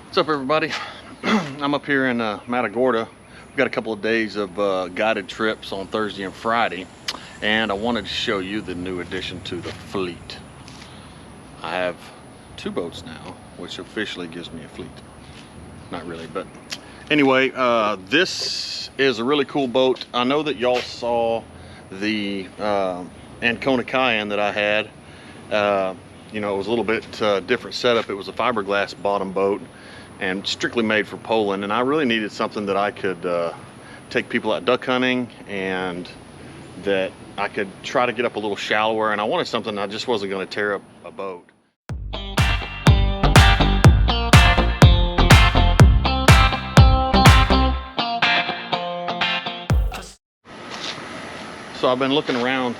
What's up, everybody? I'm up here in Matagorda. We've got a couple of days of guided trips on Thursday and Friday, and I wanted to show you the new addition to the fleet. I have 2 boats now, which officially gives me a fleet. Not really, but anyway, this is a really cool boat. I know that y'all saw the Ancona Cayenne that I had. You know, it was a little bit different setup. It was a fiberglass bottom boat and strictly made for Poland, and I really needed something that I could take people out duck hunting and that I could try to get up a little shallower, and I wanted something that I just wasn't going to tear up a boat. So I've been looking around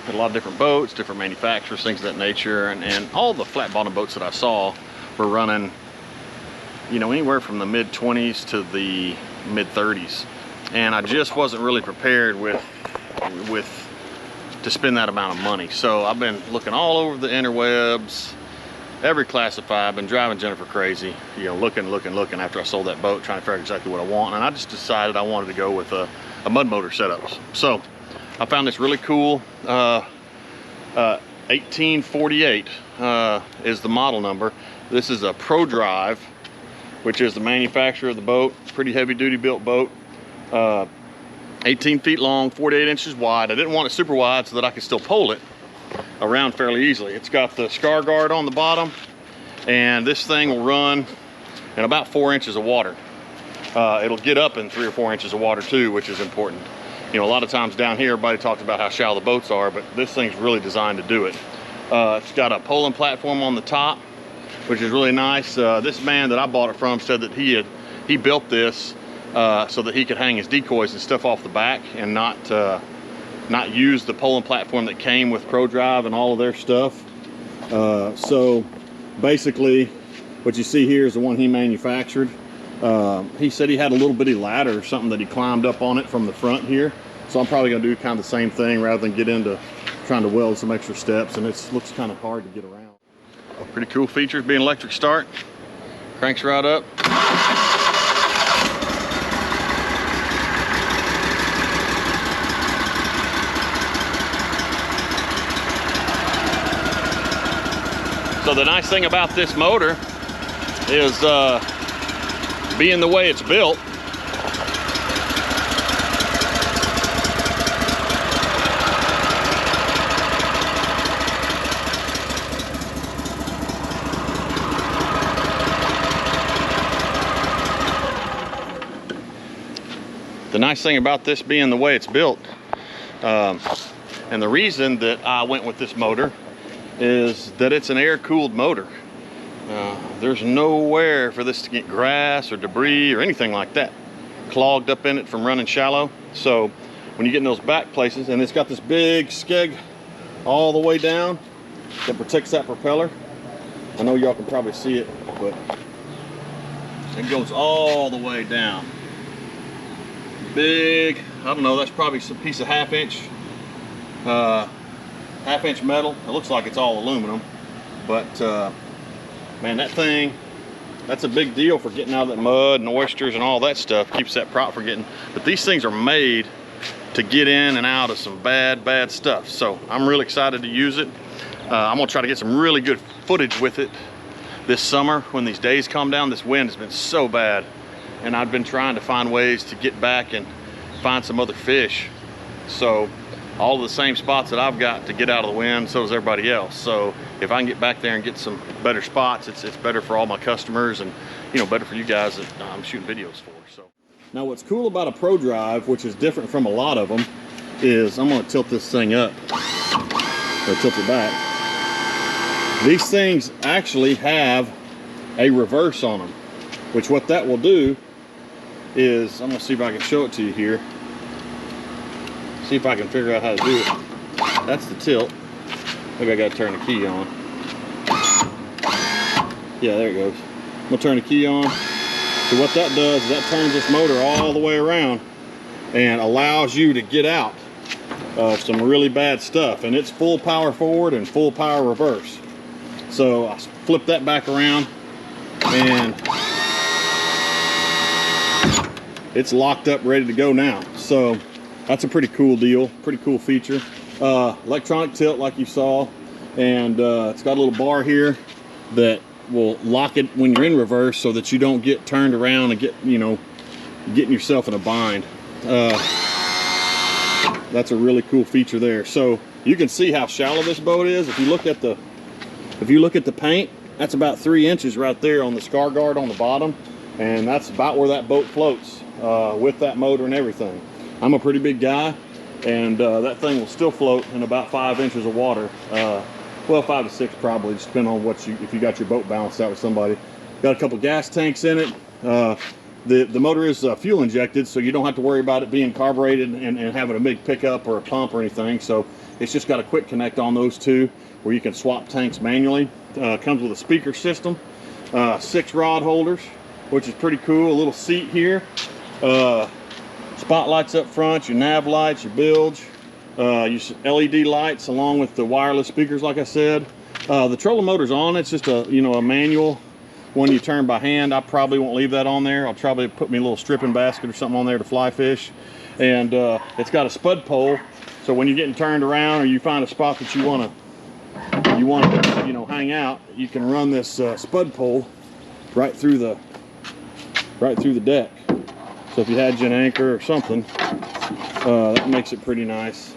at a lot of different boats, different manufacturers, things of that nature, and all the flat bottom boats that I saw were running, you know, anywhere from the mid-20s to the mid-30s, and I just wasn't really prepared to spend that amount of money. So I've been looking all over the interwebs, every classified. I've been driving Jennifer crazy, you know, looking after I sold that boat, trying to figure out exactly what I want, and I just decided I wanted to go with a mud motor setup. So I found this really cool 1848 is the model number. This is a Pro Drive, which is the manufacturer of the boat. Pretty heavy duty built boat, 18 feet long, 48 inches wide. I didn't want it super wide so that I could still pole it around fairly easily. It's got the scar guard on the bottom, and this thing will run in about 4 inches of water. It'll get up in 3 or 4 inches of water too, which is important. You know, a lot of times down here, everybody talks about how shallow the boats are, but this thing's really designed to do it. It's got a poling platform on the top, which is really nice. This man that I bought it from said that he built this so that he could hang his decoys and stuff off the back and not use the poling platform that came with Pro Drive and all of their stuff. So basically, what you see here is the one he manufactured. He said he had a little bitty ladder or something that he climbed up on it from the front here. So I'm probably gonna do kind of the same thing rather than get into trying to weld some extra steps, and it looks kind of hard to get around. Pretty cool features, being electric start, cranks right up. So the nice thing about this motor is being the way it's built, and the reason that I went with this motor is that it's an air-cooled motor. There's nowhere for this to get grass or debris or anything like that clogged up in it from running shallow. So when you get in those back places, and it's got this big skeg all the way down that protects that propeller. I know y'all can probably see it, but it goes all the way down. Big, I don't know, that's probably some piece of half-inch metal. It looks like it's all aluminum, but man, that thing, that's a big deal for getting out of that mud and oysters and all that stuff. Keeps that prop from getting, but these things are made to get in and out of some bad stuff. So I'm really excited to use it. I'm gonna try to get some really good footage with it this summer when these days calm down. This wind has been so bad, and I've been trying to find ways to get back and find some other fish. So all of the same spots that I've got to get out of the wind, so does everybody else. So if I can get back there and get some better spots, it's better for all my customers, and you know, better for you guys that I'm shooting videos for. So now what's cool about a Pro Drive, which is different from a lot of them, is I'm going to tilt this thing up or tilt it back. These things actually have a reverse on them, which what that will do is, I'm going to see if I can show it to you here. See if I can figure out how to do it. That's the tilt. Maybe I got to turn the key on. Yeah, there it goes. I'm going to turn the key on. So what that does is that turns this motor all the way around and allows you to get out of some really bad stuff. And it's full power forward and full power reverse. So I flip that back around and it's locked up, ready to go now. So that's a pretty cool deal, pretty cool feature. Electronic tilt like you saw, and it's got a little bar here that will lock it when you're in reverse so that you don't get turned around and getting yourself in a bind. That's a really cool feature there. So you can see how shallow this boat is. If you look at the paint, that's about 3 inches right there on the scar guard on the bottom, and that's about where that boat floats with that motor and everything. I'm a pretty big guy, and that thing will still float in about 5 inches of water. Well, 5 to 6 probably, just depending on if you got your boat balanced out with somebody. Got a couple gas tanks in it. The motor is fuel injected, so you don't have to worry about it being carbureted and having a big pickup or a pump or anything. So it's just got a quick connect on those two where you can swap tanks manually. Comes with a speaker system, 6 rod holders, which is pretty cool. A little seat here, spotlights up front, your nav lights, your bilge, your LED lights along with the wireless speakers like I said. The trolling motor's on. It's just a manual one you turn by hand. I probably won't leave that on there. I'll probably put me a little stripping basket or something on there to fly fish. And it's got a spud pole, so when you're getting turned around or you find a spot that you want to hang out, you can run this spud pole right through the deck. So if you had you an anchor or something, that makes it pretty nice.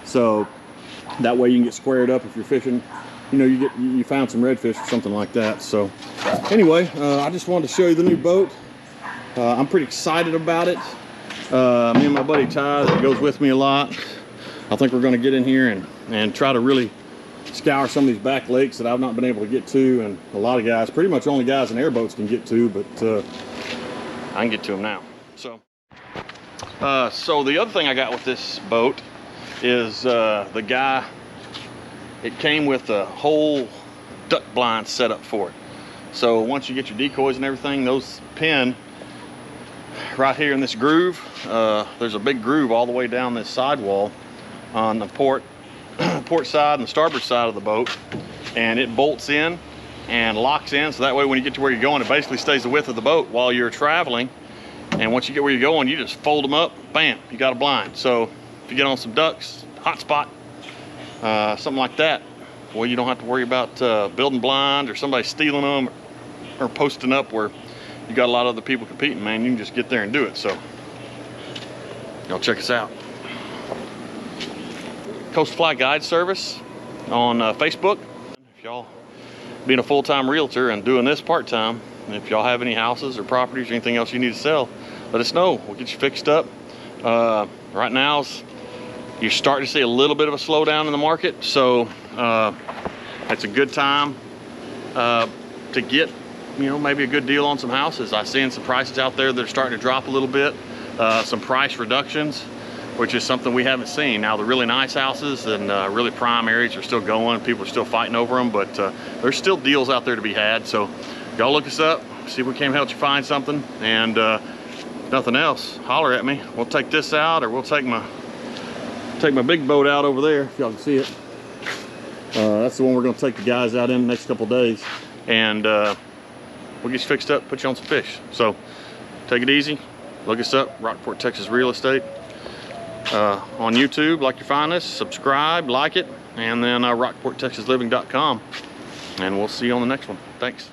So that way you can get squared up if you're fishing. You found some redfish or something like that. So anyway, I just wanted to show you the new boat. I'm pretty excited about it. Me and my buddy Ty, that goes with me a lot, I think we're going to get in here and try to really scour some of these back lakes that I've not been able to get to, and a lot of guys, pretty much only guys in airboats can get to, but I can get to them now. So the other thing I got with this boat is it came with a whole duck blind set up for it. So once you get your decoys and everything, those pin right here in this groove, there's a big groove all the way down this sidewall on the port side and the starboard side of the boat, and it bolts in and locks in, so that way when you get to where you're going, it basically stays the width of the boat while you're traveling. And once you get where you're going, you just fold them up, bam, you got a blind. So if you get on some ducks, hot spot, something like that, well, you don't have to worry about building blind or somebody stealing them or posting up where you got a lot of other people competing. Man, you can just get there and do it. So y'all check us out. Coast Fly Guide Service on Facebook. If y'all being a full-time realtor and doing this part-time, if y'all have any houses or properties or anything else you need to sell, let us know. We'll get you fixed up. Right now you're starting to see a little bit of a slowdown in the market, so it's a good time to get maybe a good deal on some houses. I'm seeing some prices out there that are starting to drop a little bit, some price reductions, which is something we haven't seen. Now the really nice houses and really prime areas are still going. People are still fighting over them, but there's still deals out there to be had. So y'all look us up, see if we can't help you find something, and nothing else, holler at me. We'll take this out, or we'll take my big boat out over there if y'all can see it. That's the one we're going to take the guys out in the next couple days, and we'll get you fixed up, put you on some fish. So take it easy, look us up, Rockport, Texas Real Estate. On YouTube, like to find us, subscribe, like it, and then rockporttexasliving.com, and we'll see you on the next one. Thanks.